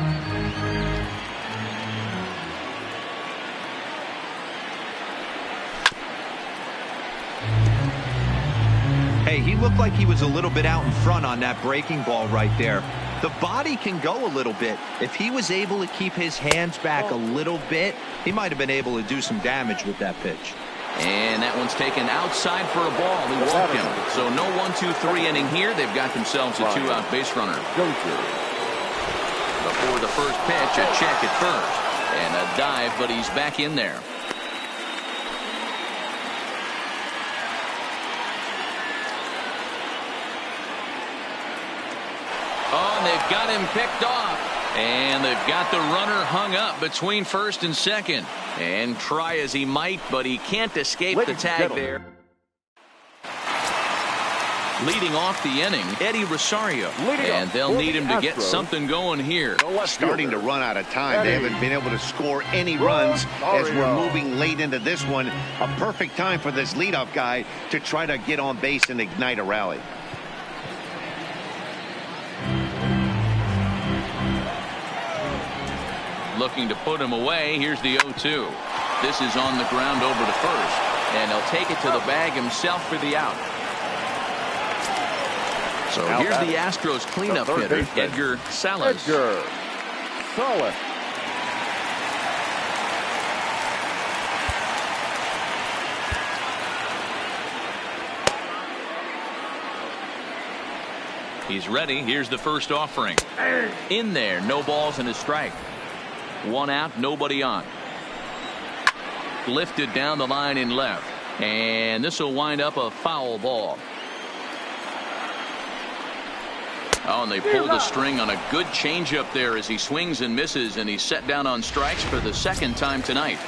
Hey, he looked like he was a little bit out in front on that breaking ball right there. The body can go a little bit. If he was able to keep his hands back a little bit, he might have been able to do some damage with that pitch. And that one's taken outside for a ball. He walked him. So no 1-2-3 inning here. They've got themselves a 2-out base runner. Before the first pitch, a check at first. And a dive, but he's back in there. Oh, and they've got him picked off. And they've got the runner hung up between first and second. And try as he might, but he can't escape the tag there. Leading off the inning, Eddie Rosario. And they'll need him to get something going here. Starting to run out of time. They haven't been able to score any runs as we're moving late into this one. A perfect time for this leadoff guy to try to get on base and ignite a rally. Looking to put him away. Here's the 0-2. This is on the ground over to first. And he'll take it to the bag himself for the out. So here's the Astros cleanup hitter, Edgar Salas. He's ready. Here's the first offering. In there. No balls and a strike. One out. Nobody on. Lifted down the line in left. And this will wind up a foul ball. Oh, and they pulled the string on a good changeup there as he swings and misses, and he's set down on strikes for the second time tonight.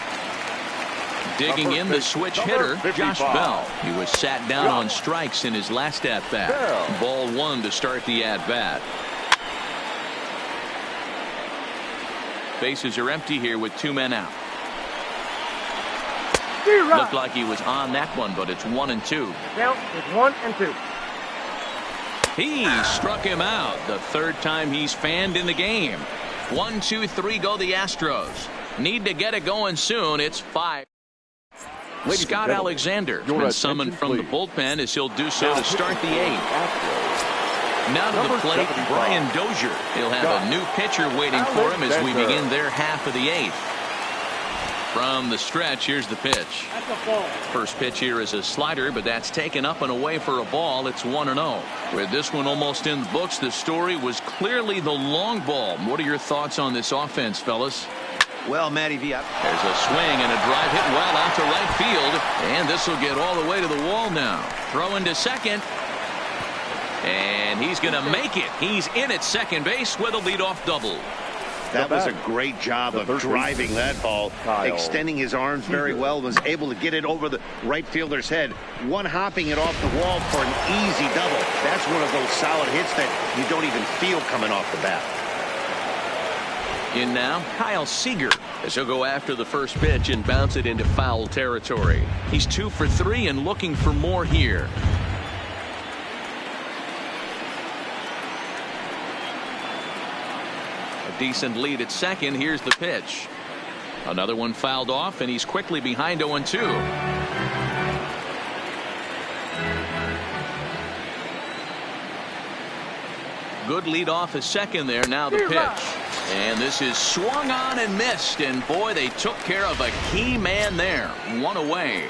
Digging in the switch hitter, Josh Bell. He was sat down on strikes in his last at-bat. Ball one to start the at-bat. Bases are empty here with 2 men out. Looked like he was on that one, but it's 1-2. Count is 1-2. He struck him out the third time he's fanned in the game. 1, 2, 3 go the Astros. Need to get it going soon. It's 5. Scott Alexander has been summoned from the bullpen as he'll do so to start the 8th. Now to the plate, Brian Dozier. He'll have a new pitcher waiting for him as we begin their half of the 8th. From the stretch, here's the pitch. First pitch here is a slider, but that's taken up and away for a ball. It's 1-0. With this one almost in the books, the story was clearly the long ball. What are your thoughts on this offense, fellas? Well, Matty V. There's a swing and a drive hit well out to right field. And this will get all the way to the wall now. Throwing to second. And he's going to make it. He's in at second base with a leadoff double. That was a great job of driving that ball, extending his arms very well, was able to get it over the right fielder's head, one-hopping it off the wall for an easy double. That's one of those solid hits that you don't even feel coming off the bat. In now, Kyle Seager, as he'll go after the first pitch and bounce it into foul territory. He's 2 for 3 and looking for more here. Decent lead at second. Here's the pitch. Another one fouled off, and he's quickly behind 0-2. Good lead off at second there. Now the pitch. And this is swung on and missed. And boy, they took care of a key man there. One away.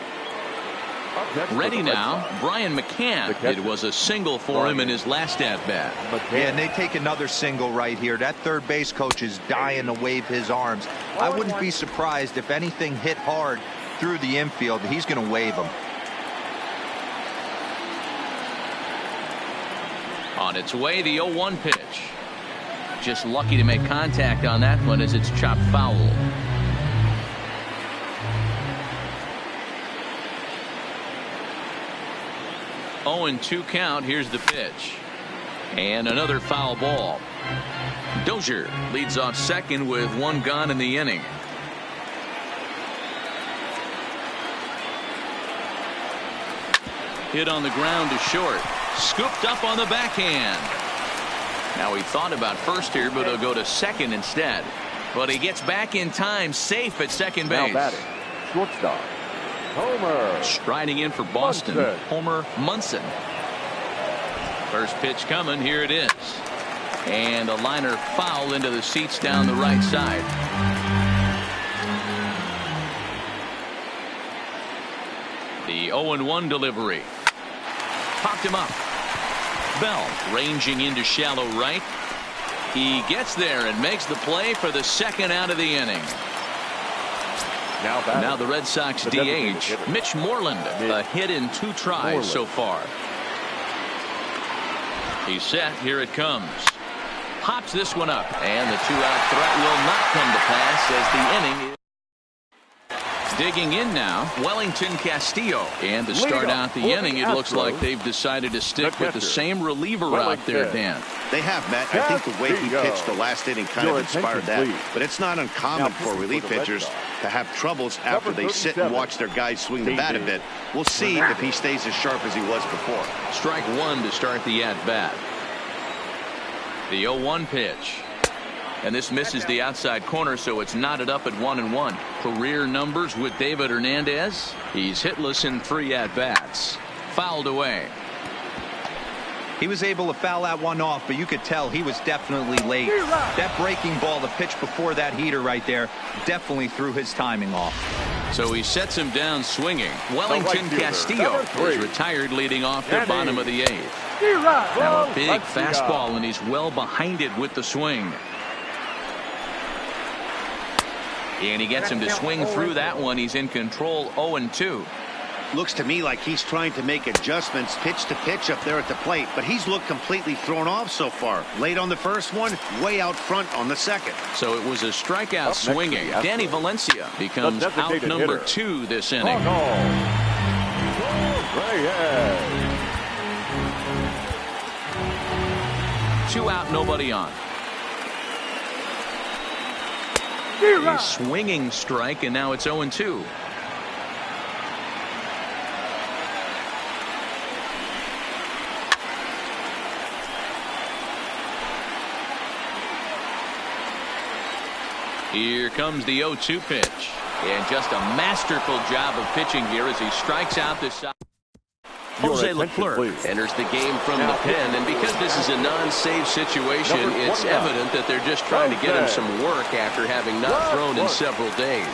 Ready now, Brian McCann. It was a single for him in his last at-bat. Yeah, and they take another single right here. That third base coach is dying to wave his arms. I wouldn't be surprised if anything hit hard through the infield. He's going to wave them. On its way, the 0-1 pitch. Just lucky to make contact on that one as it's chopped foul. Oh, 0-2 count. Here's the pitch. And another foul ball. Dozier leads off second with 1 gone in the inning. Hit on the ground to short. Scooped up on the backhand. Now he thought about first here, but he'll go to second instead. But he gets back in time, safe at second base. Now batting, shortstop, Homer. Striding in for Boston, Homer Munson. First pitch coming. Here it is. And a liner foul into the seats down the right side. The 0-1 delivery. Popped him up. Bell ranging into shallow right. He gets there and makes the play for the second out of the inning. Now the Red Sox DH, Mitch Moreland, a hit in 2 tries so far. He's set. Here it comes. Pops this one up, and the 2-out threat will not come to pass as the inning is. Digging in now, Wellington Castillo. And to start out the inning, it looks like they've decided to stick with the same reliever out there, Dan. They have, Matt. I think the way he pitched the last inning kind of inspired that. But it's not uncommon for relief pitchers to have troubles after they sit and watch their guys swing the bat a bit. We'll see if he stays as sharp as he was before. Strike 1 to start the at-bat. The 0-1 pitch. And this misses the outside corner, so it's knotted up at 1-1. Career numbers with David Hernandez. He's hitless in 3 at-bats. Fouled away. He was able to foul that one off, but you could tell he was definitely late. That breaking ball, the pitch before that heater right there, definitely threw his timing off. So he sets him down swinging. Wellington Castillo is retired leading off the bottom of the 8th. Now a big fastball, and he's well behind it with the swing. And he gets him to swing through that one. He's in control, 0-2. Looks to me like he's trying to make adjustments pitch to pitch up there at the plate, but he's looked completely thrown off so far. Late on the first one, way out front on the second. So it was a strikeout swinging. Danny Valencia becomes out number 2 this inning. Two out, nobody on. A swinging strike, and now it's 0-2. Here comes the 0-2 pitch. And just a masterful job of pitching here as he strikes out the side. Jose Leclerc enters the game from the pen, and because this is a non-save situation, it's evident that they're just trying to get him some work after having not thrown in several days.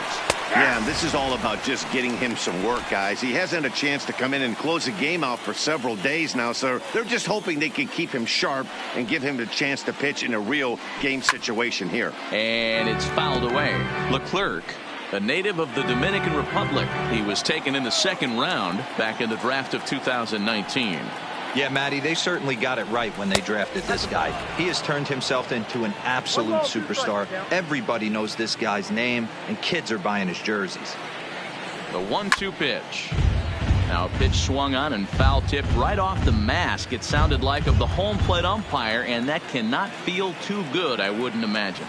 Yeah, and this is all about just getting him some work, guys. He hasn't had a chance to come in and close the game out for several days now, so they're just hoping they can keep him sharp and give him the chance to pitch in a real game situation here. And it's fouled away. Leclerc, a native of the Dominican Republic. He was taken in the second round back in the draft of 2019. Yeah, Matty, they certainly got it right when they drafted this guy. He has turned himself into an absolute superstar. Everybody knows this guy's name, and kids are buying his jerseys. The 1-2 pitch. Now a pitch swung on and foul tipped right off the mask. It sounded like of the home plate umpire, and that cannot feel too good, I wouldn't imagine.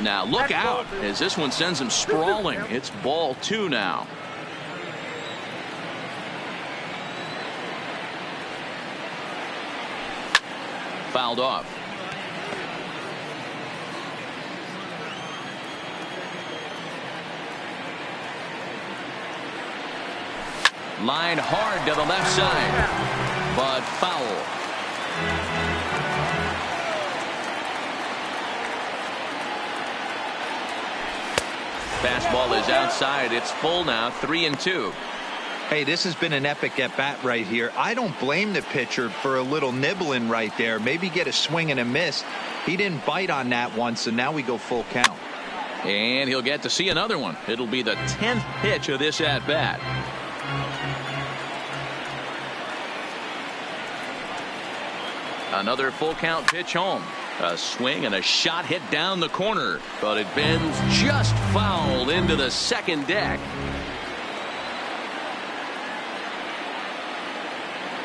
Now look out as this one sends him sprawling. It's ball 2 now. Fouled off. Line hard to the left side, but foul. Fastball is outside. It's full now, 3-2. Hey, this has been an epic at-bat right here. I don't blame the pitcher for a little nibbling right there. Maybe get a swing and a miss. He didn't bite on that one, so now we go full count. And he'll get to see another one. It'll be the 10th pitch of this at-bat. Another full count pitch home. A swing and a shot hit down the corner, but it bends just foul into the second deck.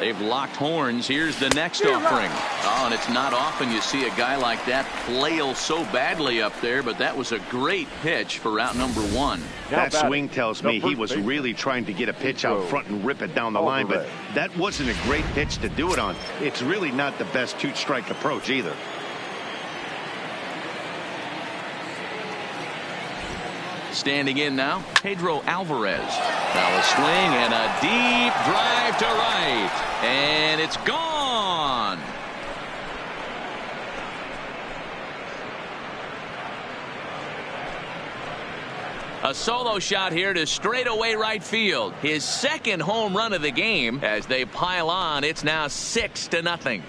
They've locked horns. Here's the next offering. Oh, and it's not often you see a guy like that flail so badly up there, but that was a great pitch for out number 1. That swing tells me he was really trying to get a pitch out front and rip it down the line, but that wasn't a great pitch to do it on. It's really not the best 2-strike approach either. Standing in now, Pedro Alvarez. Now a swing and a deep drive to right. And it's gone. A solo shot here to straightaway right field. His second home run of the game. As they pile on, it's now 6-0.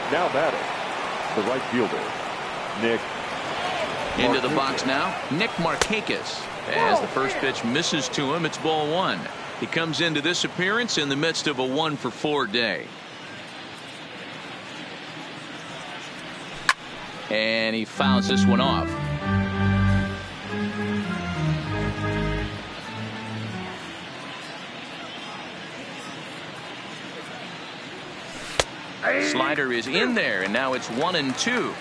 Now batting, the right fielder, Nick. Into the box now, Nick Markakis. As the first pitch misses to him, it's ball 1. He comes into this appearance in the midst of a 1-for-4 day. And he fouls this one off. Slider is in there, and now it's 1-2.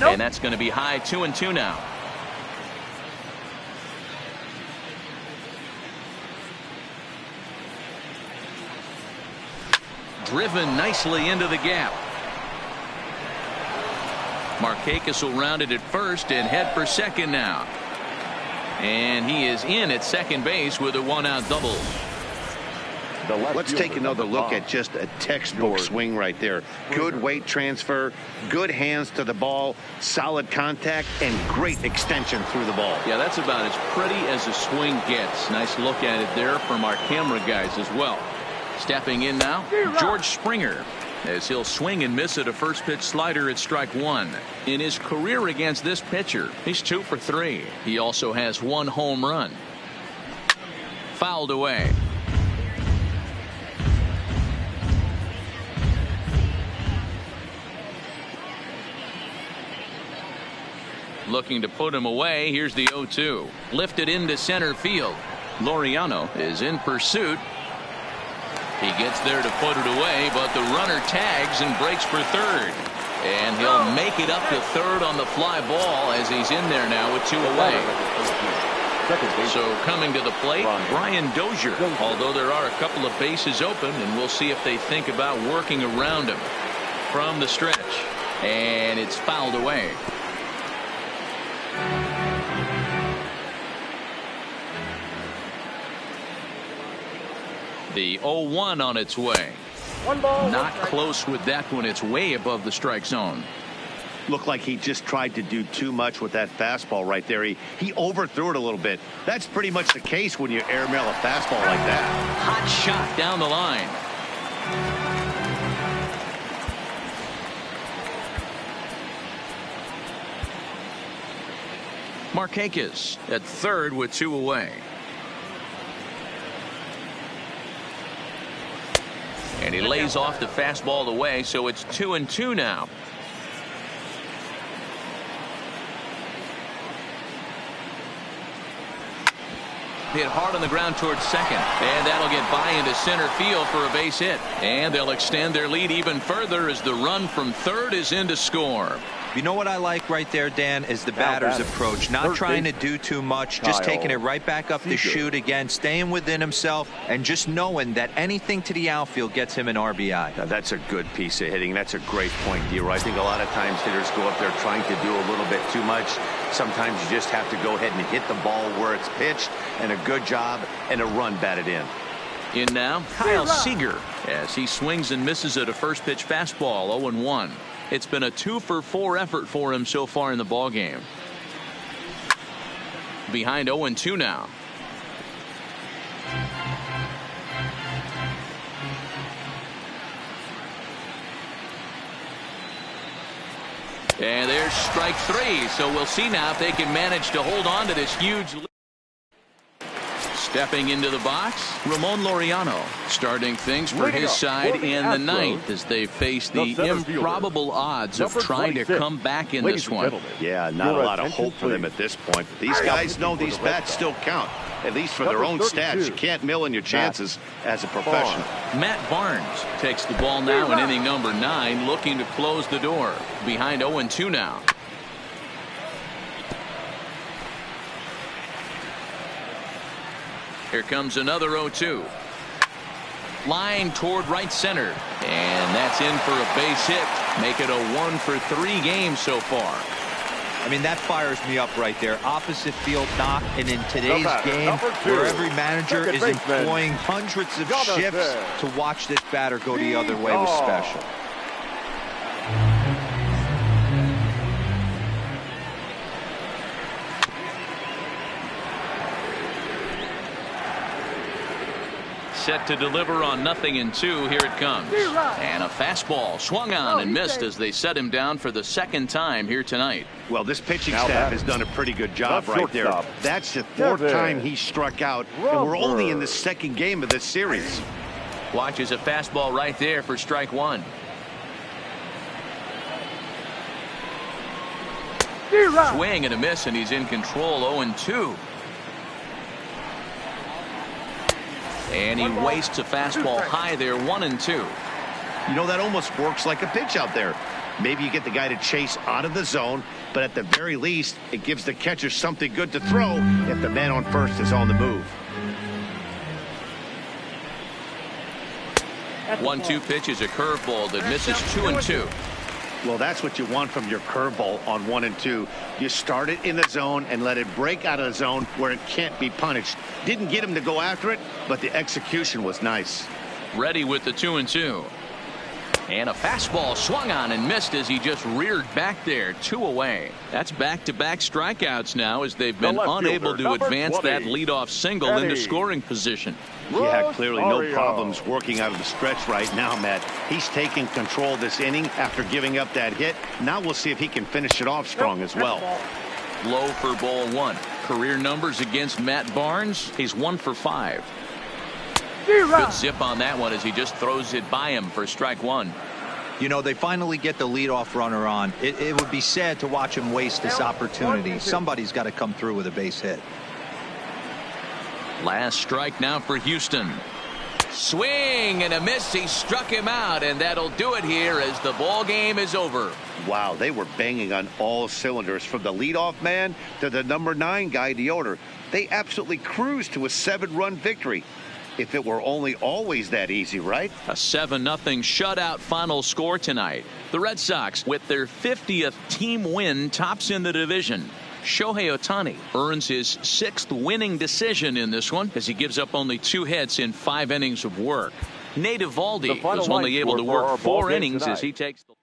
And that's going to be high, 2-2 now. Driven nicely into the gap. Markakis will round it at first and head for second now. And he is in at second base with a one-out double. Let's take another look at just a textbook swing right there. Good weight transfer, good hands to the ball, solid contact, and great extension through the ball. Yeah, that's about as pretty as a swing gets. Nice look at it there from our camera guys as well. Stepping in now, George Springer, as he'll swing and miss at a first pitch slider at strike one. In his career against this pitcher, he's 2 for 3. He also has 1 home run. Fouled away. Looking to put him away. Here's the 0-2. Lifted into center field. Laureano is in pursuit. He gets there to put it away, but the runner tags and breaks for third. And he'll make it up to third on the fly ball as he's in there now with 2 away. So coming to the plate, Brian Dozier. Although there are a couple of bases open, and we'll see if they think about working around him from the stretch. And it's fouled away. The 0-1 on its way. Not close with that one. It's way above the strike zone. Looked like he just tried to do too much with that fastball right there. He overthrew it a little bit. That's pretty much the case when you airmail a fastball like that. Hot shot down the line. Markakis at third with 2 away. And he lays off the fastball away, so it's 2-2 now. Hit hard on the ground towards second, and that'll get by into center field for a base hit. And they'll extend their lead even further as the run from third is in to score. You know what I like right there, Dan, is the batter's approach. Not trying to do too much, just taking it right back up the chute again, staying within himself, and just knowing that anything to the outfield gets him an RBI. Now, that's a good piece of hitting. That's a great point, D-Roy. I think a lot of times hitters go up there trying to do a little bit too much. Sometimes you just have to go ahead and hit the ball where it's pitched, and a good job, and a run batted in. In now, Kyle Seager, as he swings and misses at a first pitch fastball, 0-1. It's been a 2 for 4 effort for him so far in the ballgame. Behind 0-2 now. And there's strike 3. So we'll see now if they can manage to hold on to this huge lead. Stepping into the box, Ramon Laureano starting things for his side in the ninth as they face the improbable odds of trying to come back in this one. Yeah, not a lot of hope for them at this point. But these guys know these bats still count, at least for their own stats. You can't mill in your chances as a professional. Matt Barnes takes the ball now in inning number 9, looking to close the door. Behind 0-2 now. Here comes another 0-2. Line toward right center. And that's in for a base hit. Make it a 1 for 3 game so far. I mean, that fires me up right there. Opposite field knock. And in today's game, where every manager is employing hundreds of shifts to watch this batter go the other way was special. Set to deliver on 0-2. Here it comes. And a fastball swung on and missed as they set him down for the second time here tonight. Well, this pitching staff has done a pretty good job right there. That's the 4th time he struck out, and we're only in the 2nd game of this series. Watches a fastball right there for strike 1. Swing and a miss, and he's in control. 0-2. And he wastes a fastball high there. 1-2. You know, that almost works like a pitch out there. Maybe you get the guy to chase out of the zone, but at the very least, it gives the catcher something good to throw if the man on first is on the move. 1-2 pitch is a curveball that misses 2-2. Well, that's what you want from your curveball on 1 and 2. You start it in the zone and let it break out of the zone where it can't be punished. Didn't get him to go after it, but the execution was nice. Ready with the 2-2. And a fastball swung on and missed as he just reared back there. 2 away. That's back-to-back strikeouts now as they've been unable to advance that leadoff single into scoring position. Yeah, clearly no problems working out of the stretch right now, Matt. He's taking control of this inning after giving up that hit. Now we'll see if he can finish it off strong as well. Low for ball 1. Career numbers against Matt Barnes. He's 1 for 5. Good zip on that one as he just throws it by him for strike 1. You know, they finally get the leadoff runner on. It would be sad to watch him waste this opportunity. Somebody's got to come through with a base hit. Last strike now for Houston. Swing and a miss. He struck him out, and that'll do it here as the ball game is over. Wow, they were banging on all cylinders from the leadoff man to the number 9 guy, the order. They absolutely cruised to a 7-run victory. If it were only always that easy, right? A 7-0 shutout final score tonight. The Red Sox, with their 50th team win, tops in the division. Shohei Ohtani earns his 6th winning decision in this one as he gives up only 2 hits in 5 innings of work. Nate Eovaldi was only able to work 4 innings as he takes the